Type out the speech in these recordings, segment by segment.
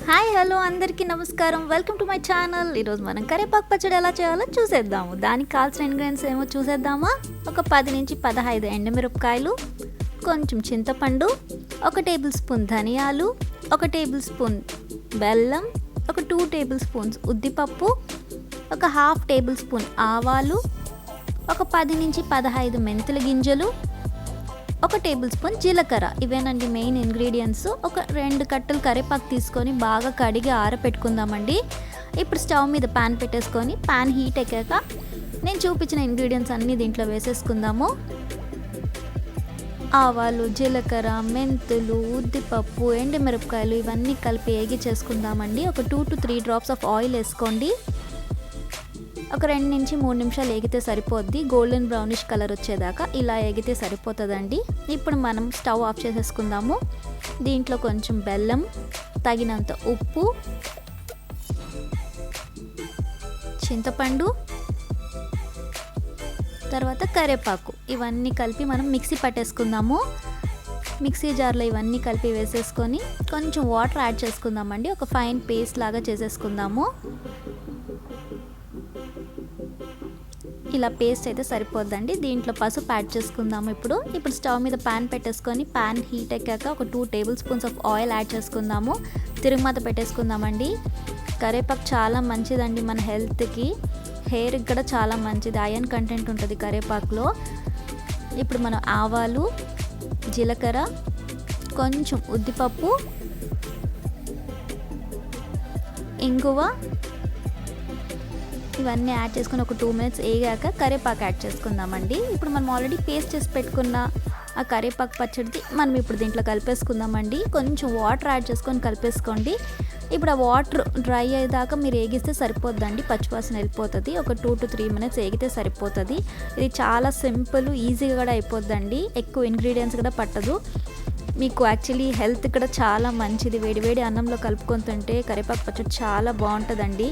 Hi hello అందరికీ నమస్కారం. Welcome to my channel. ఈరోజు మనం కరివేపాకు పచ్చడి ఎలా చేయాలో చూసేద్దాము. దానికి కావాల్సిన ఇంగ్రీడియంట్స్ ఏమో చూసేద్దామా. ఒక 10 నుంచి 15 ఎండుమిరపకాయలు, కొంచెం చింతపండు, 1 టేబుల్ స్పూన్ ధనియాలు, 1 టేబుల్ స్పూన్ బెల్లం, ఒక 2 టేబుల్ స్పూన్స్ ఉద్దిపప్పు, ఒక 1/2 టేబుల్ స్పూన్ ఆవాలు, ఒక 10 నుంచి 15 మెంతుల గింజలు, 1 టేబుల్ స్పూన్ జీలకర్ర. ఇవేనండి మెయిన్ ఇంగ్రీడియంట్స్. ఒక 2 కట్టలు కరివేపాకు తీసుకొని బాగా కడిగి ఆరబెట్టుకుందామండి. ఇప్పుడు స్టవ్ మీద ప్యాన్ పెట్టేసుకొని ప్యాన్ హీట్ ఎక్కాక నేను చూపించిన ఇంగ్రీడియంట్స్ అన్నీ దీంట్లో వేసేసుకుందాము. ఆవాలు, జీలకర్ర, మెంతులు, ఉద్దిపప్పు, ఎండుమిరపకాయలు ఇవన్నీ కలిపి చేసుకుందామండి. ఒక 2 to 3 డ్రాప్స్ ఆఫ్ ఆయిల్ వేసుకోండి. ఒక 2 నుంచి 3 నిమిషాలు ఏగితే సరిపోద్ది. గోల్డెన్ బ్రౌనిష్ కలర్ వచ్చేదాకా ఇలా ఏగితే సరిపోతుందండి. ఇప్పుడు మనం స్టవ్ ఆఫ్ చేసేసుకుందాము. దీంట్లో కొంచెం బెల్లం, తగినంత ఉప్పు, చింతపండు, తర్వాత కరివేపాకు ఇవన్నీ కలిపి మనం మిక్సీ పట్టేసుకుందాము. మిక్సీ జార్లో ఇవన్నీ కలిపి వేసేసుకొని కొంచెం వాటర్ యాడ్ చేసుకుందామండి. ఒక ఫైన్ పేస్ట్ లాగా చేసేసుకుందాము. ఇలా పేస్ట్ అయితే సరిపోద్దండి. దీంట్లో పసుపు యాడ్ చేసుకుందాము. ఇప్పుడు స్టవ్ మీద ప్యాన్ పెట్టేసుకొని ప్యాన్ హీట్ ఎక్కాక ఒక 2 table spoons of oil add చేసుకుందాము. తిరుగుమాత పెట్టేసుకుందామండి. కరివేపాకు చాలా మంచిదండి మన హెల్త్కి, హెయిర్కి కూడా చాలా మంచిది. ఐరన్ కంటెంట్ ఉంటుంది కరివేపాకులో. ఇప్పుడు మనం ఆవాలు, జీలకర్ర, కొంచెం ఉద్దిపప్పు, ఇంగువ ఇవన్నీ యాడ్ చేసుకుని ఒక 2 మినిట్స్ వేగాక కరివేపాకు యాడ్ చేసుకుందామండి. ఇప్పుడు మనం ఆల్రెడీ పేస్ట్ చేసి పెట్టుకున్న ఆ కరివేపాకు పచ్చడిది మనం ఇప్పుడు దీంట్లో కలిపేసుకుందామండి. కొంచెం వాటర్ యాడ్ చేసుకొని కలిపేసుకోండి. ఇప్పుడు ఆ వాటర్ డ్రై అయ్యేదాకా మీరు వేగిస్తే సరిపోద్దండి. పచ్చివాసన వెళ్ళిపోతుంది. ఒక 2 to 3 మినిట్స్ వేగితే సరిపోతుంది. ఇది చాలా సింపుల్, ఈజీగా కూడా అయిపోద్దండి. ఎక్కువ ఇంగ్రీడియంట్స్ కూడా పట్టదు. మీకు యాక్చువల్లీ హెల్త్ కూడా చాలా మంచిది. వేడివేడి అన్నంలో కలుపుకొని తింటే కరివేపాకు పచ్చడి చాలా బాగుంటుందండి.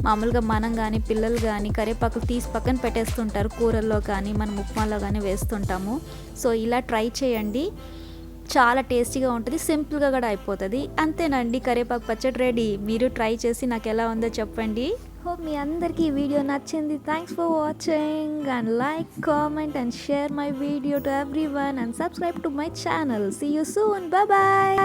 మామూలుగా మనం కానీ పిల్లలు కానీ కరివేపాకులు తీసి పక్కన పెట్టేస్తుంటారు. కూరల్లో కానీ మనం ఉప్మాలో కానీ వేస్తుంటాము. సో ఇలా ట్రై చేయండి, చాలా టేస్టీగా ఉంటుంది, సింపుల్గా కూడా అయిపోతుంది. అంతేనండి, కరివేపాకు పచ్చడి రెడీ. మీరు ట్రై చేసి నాకు ఎలా ఉందో చెప్పండి. హోప్ మీ అందరికీ ఈ వీడియో నచ్చింది. Thanks for watching and like, comment and share my video to everyone and subscribe to my channel. See you soon. Bye bye.